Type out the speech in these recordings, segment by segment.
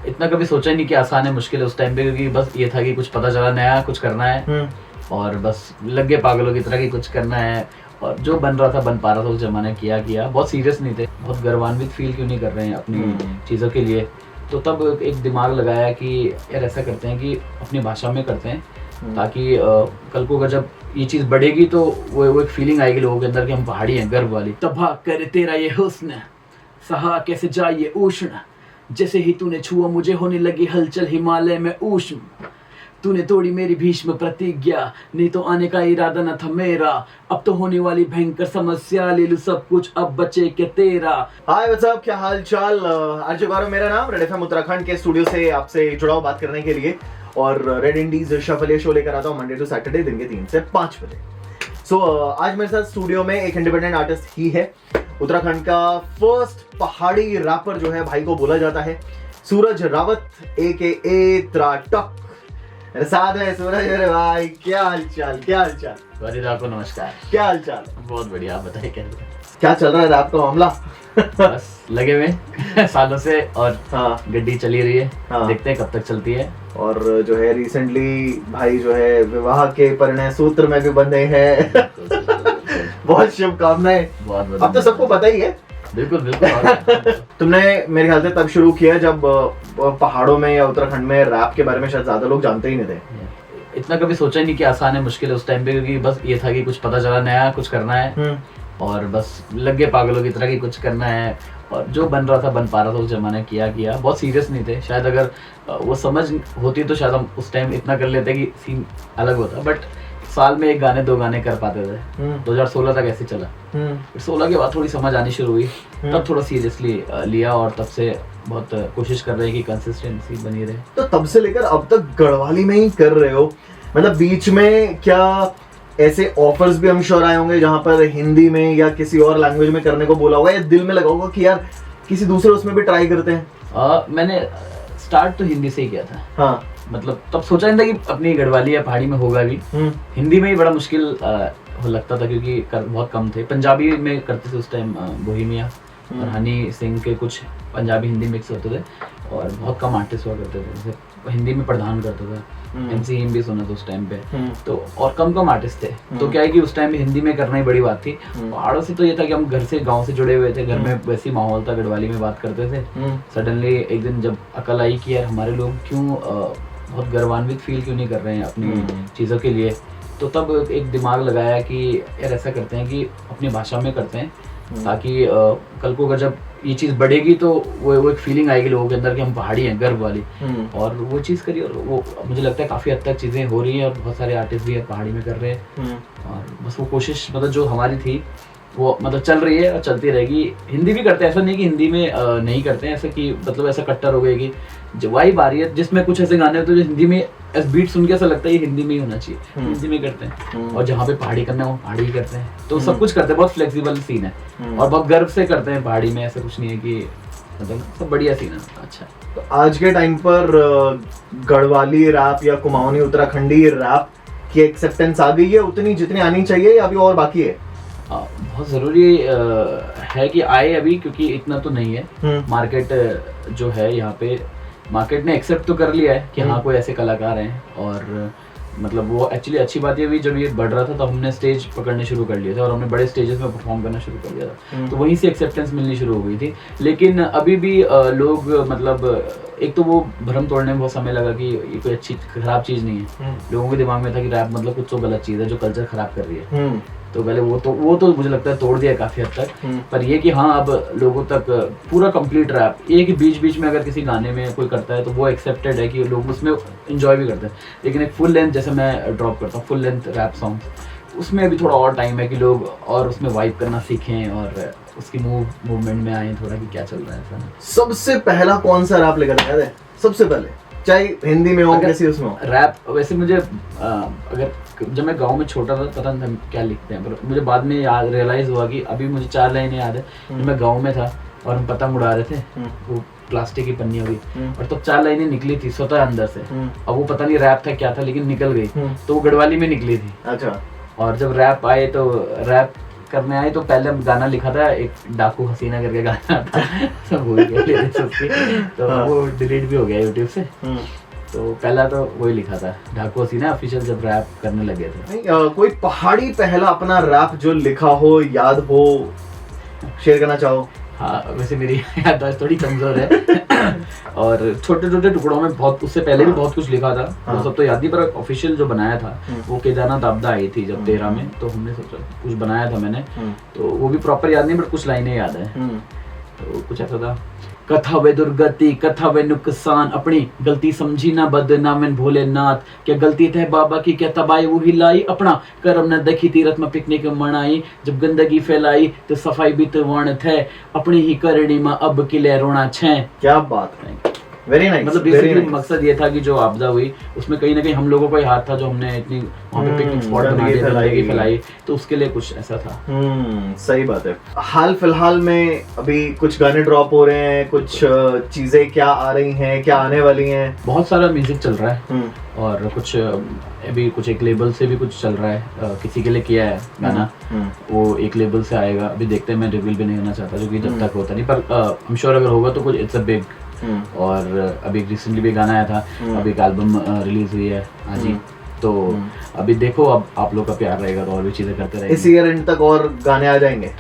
इतना कभी सोचा ही नहीं कि आसान है मुश्किल है उस टाइम पे, क्योंकि बस ये था कि कुछ पता चला नया कुछ करना है और बस लग गए पागलों की तरह कि कुछ करना है, और जो बन रहा था बन पा रहा था उस जमाने किया। बहुत सीरियस नहीं थे, बहुत गर्वान्वित फील क्यों नहीं कर रहे हैं अपनी चीज़ों के लिए। तो तब एक दिमाग लगाया कि यार ऐसा करते हैं कि अपनी भाषा में करते हैं, ताकि कल को अगर जब ये चीज़ बढ़ेगी तो वो एक फीलिंग आएगी लोगों के अंदर कि हम पहाड़ी हैं, गर्व वाली। तबाह करे तेरा ये हुस्न, सहा कैसे जाए ये उष्ण, जैसे ही तूने छुआ मुझे होने लगी हलचल हिमालय में ऊष्म। तूने तोड़ी मेरी भीष्म प्रतिज्ञा, नहीं तो आने का इरादा न था मेरा, अब तो होने वाली भयंकर समस्या, ले लूं सब कुछ अब बचे के तेरा। हाय व्हाट्सअप, क्या हाल चाल। आरजे गौरव मेरा नाम, रेड एफएम उत्तराखंड के स्टूडियो से आपसे जुड़ा हूं बात करने के लिए। और रेड इंडीज शफल शो लेकर आता हूं मंडे टू सैटरडे दिन के 3 से 5 बजे। सो आज मेरे साथ स्टूडियो में एक इंडिपेंडेंट आर्टिस्ट ही है, उत्तराखंड का फर्स्ट पहाड़ी रैपर जो है भाई को बोला जाता है, सूरज रावत AKA त्राटक। मेरे साथ है सूरज। अरे भाई क्या हाल चाल, क्या हाल चाल। सॉरी आपको नमस्कार। क्या हाल चाल। बहुत बढ़िया, आप बताइए क्या चल रहा है रैप का मामला। बस लगे हुए सालों से, और हाँ गड्डी चली रही है। हाँ। देखते हैं कब तक चलती है। और जो है रिसेंटली भाई जो है विवाह के परिणय सूत्र में भी बंधे हैं। बहुत शुभकामनाएं। बहुत अब तो सबको पता ही है। बिल्कुल बिल्कुल। तुमने मेरे ख्याल से तब शुरू किया जब पहाड़ों में या उत्तराखंड में रैप के बारे में शायद ज्यादा लोग जानते ही नहीं थे। इतना कभी सोचा ही नहीं कि आसान है मुश्किल है उस टाइम पे, क्योंकि बस ये था कि कुछ पता चला नया कुछ करना है और बस लग गए पागलों की तरह कि कुछ करना है, और जो बन रहा था बन पा रहा था उस जमाने किया। बहुत सीरियस नहीं थे, शायद अगर वो समझ होती तो शायद हम उस टाइम इतना कर लेते कि सीन अलग होता, बट साल में 1 गाने 2 गाने कर पाते थे। 2016 तक ऐसे चला। फिर 16 के बाद थोड़ी समझ आनी शुरू हुई, तब थोड़ा सीरियसली लिया, और तब से बहुत कोशिश कर रहे हैं कि कंसिस्टेंसी बनी रहे। तो तब से लेकर अब तक गढ़वाली में ही कर रहे हो, मतलब बीच में क्या ऐसे ऑफर्स भी हम श्योर आए होंगे जहां पर हिंदी में या किसी और लैंग्वेज में करने को बोला होगा, या दिल में लगा होगा कि यार किसी दूसरे उसमें भी ट्राई करते हैं? मैंने स्टार्ट तो हिंदी से ही किया था। हाँ, मतलब तब सोचा नहीं था कि अपनी गढ़वाली या पहाड़ी में होगा भी। हिंदी में ही बड़ा मुश्किल लगता था, क्योंकि बहुत कम थे। पंजाबी में करते थे उस टाइम, बोहेमिया और हनी सिंह के कुछ पंजाबी हिंदी मिक्स होते थे, और बहुत कम आर्टिस्ट हुआ करते थे। जैसे हिंदी में प्रधान करता था, MC हिम भी सुना था उस टाइम पे, तो और कम आर्टिस्ट थे। तो क्या है कि उस टाइम हिंदी में करना ही बड़ी बात थी। पहाड़ों से तो ये था कि हम घर से गांव से जुड़े हुए थे, घर में वैसी माहौल था, गढ़वाली में बात करते थे। सडनली एक दिन जब अकल आई कि यार हमारे लोग क्यों बहुत गर्वान्वित फील क्यों नहीं कर रहे हैं अपनी चीज़ों के लिए, तो तब एक दिमाग लगाया कि यार ऐसा करते हैं कि अपनी भाषा में करते हैं, ताकि कल को अगर जब ये चीज़ बढ़ेगी तो वो एक फीलिंग आएगी लोगों के अंदर कि हम पहाड़ी हैं, गर्व वाली। और वो चीज़ करी, और वो मुझे लगता है काफ़ी हद तक चीज़ें हो रही हैं, और बहुत सारे आर्टिस्ट भी पहाड़ी में कर रहे हैं। और बस वो कोशिश मतलब जो हमारी थी वो मतलब चल रही है और चलती रहेगी। हिंदी भी करते हैं, ऐसा नहीं कि हिंदी में नहीं करते हैं, ऐसा कि मतलब ऐसा कट्टर हो गया कि जो वाइब आ रही है जिसमें कुछ ऐसे गाने होते हैं जो हिंदी में बीट सुन के ऐसा लगता है ये हिंदी में ही होना चाहिए, हिंदी में करते हैं। और जहाँ पे पहाड़ी करना है वो पहाड़ी ही करते हैं, तो सब कुछ करते हैं। बहुत फ्लेक्सिबल सीन है और बहुत गर्व से करते हैं पहाड़ी में, ऐसा कुछ नहीं है कि मतलब सब बढ़िया सीन है। अच्छा, तो आज के टाइम पर गढ़वाली रैप या कुमाऊनी उत्तराखंडी रैप की एक्सेप्टेंस आ गई है उतनी जितनी आनी चाहिए, या अभी और बाकी है? बहुत ज़रूरी है कि आए अभी, क्योंकि इतना तो नहीं है। मार्केट जो है यहाँ पे, मार्केट ने एक्सेप्ट तो कर लिया है कि हाँ कोई ऐसे कलाकार हैं, और मतलब वो एक्चुअली अच्छी बात ये हुई जब ये बढ़ रहा था तो हमने स्टेज पकड़ने शुरू कर लिए थे, और हमने बड़े स्टेजेस में परफॉर्म करना शुरू कर दिया था, तो वहीं से एक्सेप्टेंस मिलनी शुरू हो गई थी। लेकिन अभी भी लोग मतलब एक तो वो भ्रम तोड़ने में बहुत समय लगा कि ये कोई अच्छी खराब चीज़ नहीं है। लोगों के दिमाग में था कि रैप मतलब कुछ तो गलत चीज़ है जो कल्चर खराब कर रही है। तो पहले वो तो मुझे लगता है तोड़ दिया काफी हद तक। पर ये कि हाँ अब लोगों तक पूरा कंप्लीट रैप, ये कि बीच में अगर किसी गाने में कोई करता है तो वो एक्सेप्टेड है कि लोग उसमें एंजॉय भी करते हैं। लेकिन एक फुल लेंथ जैसे मैं ड्रॉप करता हूँ, फुल लेंथ रैप सॉन्ग, उसमें अभी थोड़ा और टाइम है कि लोग और उसमें वाइब करना सीखें और उसकी मूवमेंट में आए थोड़ा कि क्या चल रहा है। ऐसा सबसे पहला कौन सा रैप लेकर आया था सबसे पहले, चाहे हिंदी में हो किसी उसमें हो? रैप वैसे मुझे अगर जब मैं गांव में छोटा था पता नहीं था क्या लिखते हैं, पर मुझे बाद में याद रियलाइज हुआ कि अभी मुझे 4 लाइनें याद है। जब मैं गांव में था और हम पतंग उड़ा रहे थे, वो प्लास्टिक की पन्नी हुई, और तब 4 लाइनें निकली थी स्वतः अंदर से। अब वो पता नहीं रैप था क्या था, लेकिन निकल गई, तो वो गढ़वाली में निकली थी। अच्छा। और जब रैप आए तो रैप करने आए तो पहले गाना लिखा था, एक डाकू हसीना करके गाना था सब भूल गए lyrics उसके, तो वो डिलीट भी हो गया यूट्यूब से। तो पहला तो वही लिखा था डाकू हसीना ऑफिशियल, जब रैप करने लगे थे। नहीं, कोई पहाड़ी पहला अपना रैप जो लिखा हो, याद हो, शेयर करना चाहो? हाँ, वैसे मेरी याददाश्त थोड़ी कमजोर है और छोटे छोटे टुकड़ों में बहुत, उससे पहले भी बहुत कुछ लिखा था, वो सब तो याद नहीं, पर ऑफिशियल जो बनाया था वो केदारनाथ आपदा आई थी जब 13 में, तो हमने सोचा कुछ बनाया था मैंने, तो वो भी प्रॉपर याद नहीं, बट कुछ लाइनें याद है। तो कुछ ऐसा था, कथा वे दुर्गति कथा वे नुकसान, अपनी गलती समझी ना बदनामन भोलेनाथ, क्या गलती थे बाबा की क्या तबाही वो हिलाई, अपना कर्म न देखी तीरथ में पिकनिक मनाई, जब गंदगी फैलाई तो सफाई भी तो वर्ण थे, अपनी ही करणी में अब किले रोना छे। क्या बात है, वेरी नाइस। मतलब बेसिकली मकसद ये था कि जो आपदा हुई उसमें कहीं ना कहीं हम लोगों का ही हाथ था, जो हमने इतनी वहाँ पे पिकनिक स्पॉट बना दिया, गंदगी फैलाई, तो उसके लिए कुछ ऐसा था। सही बात है। हाल फिलहाल में अभी कुछ गाने ड्रॉप हो रहे हैं, कुछ चीजें क्या आ रही हैं, क्या आने वाली हैं? बहुत सारा म्यूजिक चल रहा है और कुछ अभी कुछ एक लेबल से भी कुछ चल रहा है, किसी के लिए किया है गाना, वो एक लेबल से आएगा, अभी देखते हैं, मैं रिवील भी नहीं करना चाहता क्योंकि जब तक होता नहीं, पर आई एम श्योर अगर होगा तो कुछ इट्स अ बिग। और अभी रिसेंटली भी गाना आया था, अभी एक एल्बम रिलीज हुई है आज ही, तो अभी देखो, अब आप लोग का प्यार रहेगा तो और भी चीजें करते रहेंगे। इस ईयर एंड तक और गाने आ जाएंगे?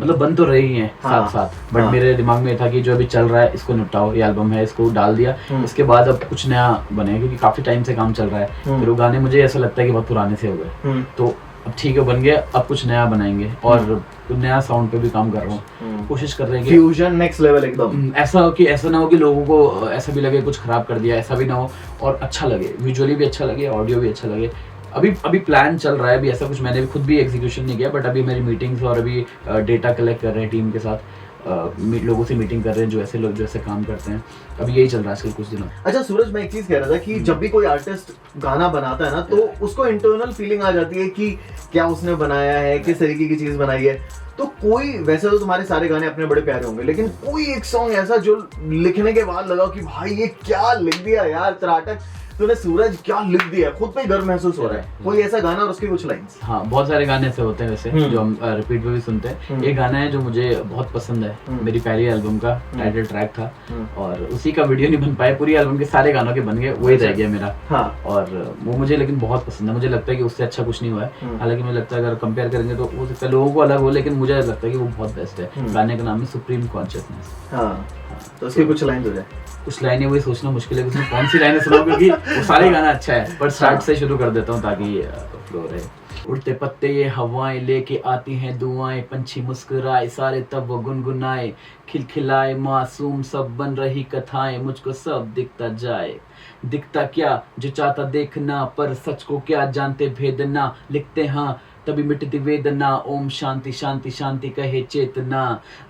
मतलब बन तो रही हैं साथ साथ, बट मेरे दिमाग में था कि जो अभी चल रहा है इसको निपटाओ, ये एल्बम है इसको डाल दिया, इसके बाद अब कुछ नया बने, क्योंकि काफी टाइम से काम चल रहा है, फिर वो गाने मुझे ऐसा लगता है कि बहुत पुराने से हो गए, तो अब ठीक है बन गया, अब कुछ नया बनाएंगे, और नया साउंड पे भी काम कर रहा हूँ, कोशिश कर रहे हैं फ्यूजन नेक्स्ट लेवल एकदम। ऐसा ना हो कि लोगों को ऐसा भी लगे कुछ खराब कर दिया, ऐसा भी ना हो, और अच्छा लगे, विजुअली भी अच्छा लगे, ऑडियो भी अच्छा लगे। अभी प्लान चल रहा है, अभी ऐसा कुछ मैंने भी खुद भी एग्जीक्यूशन नहीं किया, बट अभी मेरी मीटिंग्स और अभी डेटा कलेक्ट कर रहे हैं टीम के साथ, लोगों से मीटिंग कर रहे हैं जो ऐसे लोग जो ऐसे काम करते हैं, अभी यही चल रहा है आजकल कुछ दिनों। अच्छा सूरज, मैं एक चीज कह रहा था कि जब भी कोई आर्टिस्ट गाना बनाता है ना, तो उसको इंटरनल फीलिंग आ जाती है कि क्या उसने बनाया है, किस तरीके की चीज बनाई है। तो कोई, वैसे तो तुम्हारे सारे गाने अपने बड़े प्यारे होंगे, लेकिन कोई एक सॉन्ग ऐसा जो लिखने के बाद लगा कि भाई ये क्या लिख दिया यार, त्राटक तूने सूरज क्या लिख दिया, खुद पे गर्व महसूस हो रहा है, कोई ऐसा गाना और उसकी कुछ लाइंस? हाँ, बहुत सारे गाने ऐसे होते हैं वैसे जो हम रिपीट पे भी सुनते हैं। एक गाना है जो मुझे बहुत पसंद है, मेरी पहली एल्बम का टाइटल ट्रैक था, और उसी का वीडियो नहीं बन पाया, पूरी एल्बम के सारे गानों के बन गए, वही रह गया मेरा। हाँ। और वो मुझे लेकिन बहुत पसंद है, मुझे लगता है कि उससे अच्छा कुछ नहीं हुआ है, हालांकि मुझे लगता है अगर कंपेयर करेंगे तो हो सकता है लोगों को अलग हो, लेकिन मुझे लगता है कि वो बहुत बेस्ट है। गाने का नाम है सुप्रीम कॉन्शियसनेस। हाँ, तो उसकी कुछ लाइन हो जाए। कुछ लाइनें वही सोचना मुश्किल है कि उसमें कौन सी लाइनें सुनाऊं, क्योंकि वो सारे गाना अच्छा है, पर स्टार्ट से शुरू कर देता हूँ ताकि फ्लो रहे। उड़ते पत्ते ये हवाएं लेके आती हैं दुआएं, पंछी मुस्कुराए सारे तब वो गुनगुनाए, खिलखिलाए मासूम सब बन रही कथाएं, मुझको सब दिखता जाए, दिखता क्या जो चाहता देखना, पर सच को क्या जानते भेदना, लिखते हाँ तभी मिटती वेदना, ओम शांति शांति शांति कहे चेतना,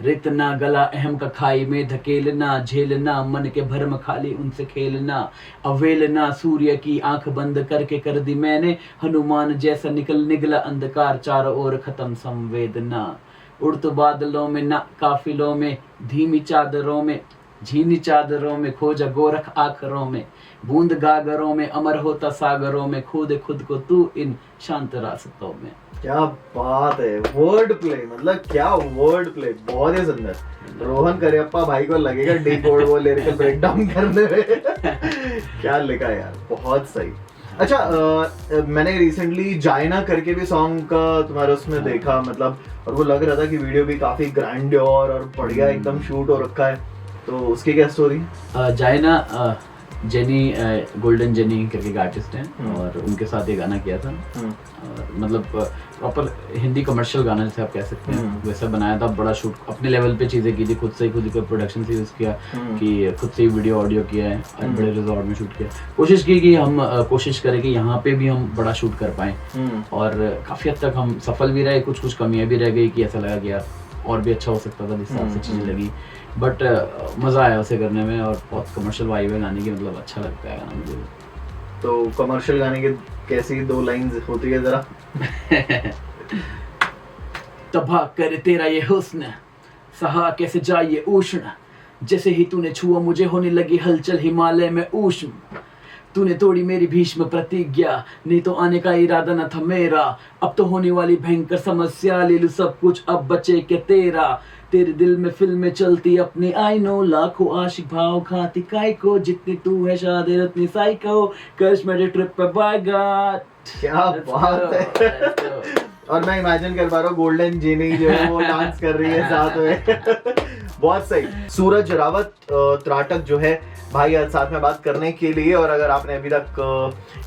रेतना गला अहम का खाई में धकेलना, झेलना मन के भरम खाली उनसे खेलना, अवेलना सूर्य की आंख बंद करके कर दी मैंने, हनुमान जैसा निगला अंधकार चारों ओर खत्म संवेदना, उड़त बादलों में ना काफिलों में, धीमी चादरों में झीनी चादरों में, खोजा गोरख आखरों में, बूंद गागरों में, अमर होता सागरों में, खुद को तू इन शांत रास्तों में। क्या बात है, वर्ड प्ले, मतलब क्या वर्ड प्ले, बहुत ही सुंदर। रोहन करियप्पा भाई को लगेगा डिकोड वो लिरिकल ब्रेकडाउन करने में। क्या लिखा यार, बहुत सही। अच्छा, मैंने रिसेंटली जायना करके भी सॉन्ग का तुम्हारे उसमें देखा, मतलब, और वो लग रहा था कि वीडियो भी काफी ग्रैंडियर और बढ़िया एकदम शूट हो रखा है, तो उसकी क्या स्टोरी? जायना जेनी गोल्डन जेनी करके एक आर्टिस्ट हैं, और उनके साथ ये गाना किया था, मतलब प्रॉपर हिंदी कमर्शियल गाना जैसे आप कह सकते हैं वैसा बनाया था, बड़ा शूट अपने लेवल पे चीजें की थी, खुद से प्रोडक्शन से यूज किया, कि खुद से ही वीडियो ऑडियो किया है, और बड़े रिजॉर्ट में शूट किया, कोशिश की कि हम कोशिश करें कि यहाँ पे भी हम बड़ा शूट कर पाएं, और काफी हद तक हम सफल भी रहे, कुछ कमियां भी रह गई कि ऐसा लगा कि यार और भी अच्छा हो सकता था, जिस हिसाब से चीजें लगी, बट मजा आया उसे करने में, और बहुत कमर्शियल वाइब है गाने की, मतलब अच्छा लगता है गाना मुझे। तो कमर्शियल गाने की कैसी 2 लाइंस होती है जरा? तबाह करे तेरा ये हुस्न, सहा कैसे जाए ये उष्ण, जैसे ही तूने छुआ मुझे होने लगी हलचल हिमालय में ऊष्म, तूने तोड़ी मेरी भीष्म प्रतिज्ञा, नहीं तो आने का इरादा न था मेरा, अब तो होने वाली भयंकर समस्या, ले लूं सब कुछ अब बचे के तेरा, तेरे दिल में फिल्में चलती अपनी, आई नो लाखों आशिक भाव खाती काय को, जितनी तू है शादी उतनी साइको, कर्ज मेरे ट्रिप पे बाय गॉड। क्या बात है। और मैं इमेजिन कर पा रहा हूँ गोल्डन जीनी जो है वो डांस कर रही है साथ में। बहुत सही। सूरज रावत त्राटक जो है भाई आज साथ में बात करने के लिए, और अगर आपने अभी तक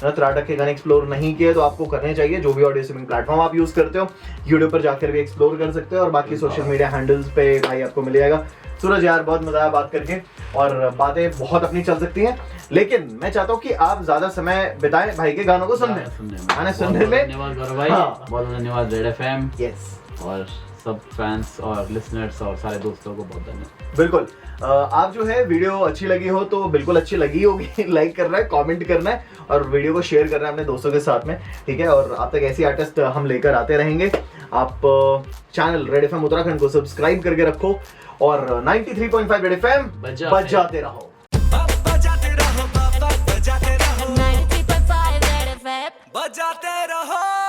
त्राटक के गाने एक्सप्लोर नहीं किए तो आपको करने चाहिए। जो भी ऑडियो स्ट्रीमिंग प्लेटफॉर्म आप यूज करते हो, यूट्यूब पर जाकर भी एक्सप्लोर कर सकते हो, और बाकी सोशल मीडिया हैंडल्स पे भाई आपको मिल जाएगा। सूरज यार बहुत मजा आया बात करके, और बातें बहुत अपनी चल सकती हैं, लेकिन मैं चाहता हूँ कि आप ज्यादा समय बिताएं भाई के गानों को सुनने में। धन्यवाद गौरव भाई, बहुत धन्यवाद रेड एफएम, यस, और सब फैंस और लिसनर्स और सारे दोस्तों को बहुत धन्यवाद। बिल्कुल। आप जो है वीडियो अच्छी लगी हो तो बिल्कुल अच्छी लगी होगी, लाइक करना है, कमेंट करना है, और वीडियो को शेयर करना है अपने दोस्तों के साथ में, ठीक है। और आप तक ऐसी आर्टिस्ट हम लेकर आते रहेंगे। आप चैनल रेड एफएम उत्तराखंड को सब्सक्राइब करके रखो, और 93.5 रेड एफएम बजाते रहो। 93.5 रेड एफएम बजाते रहो।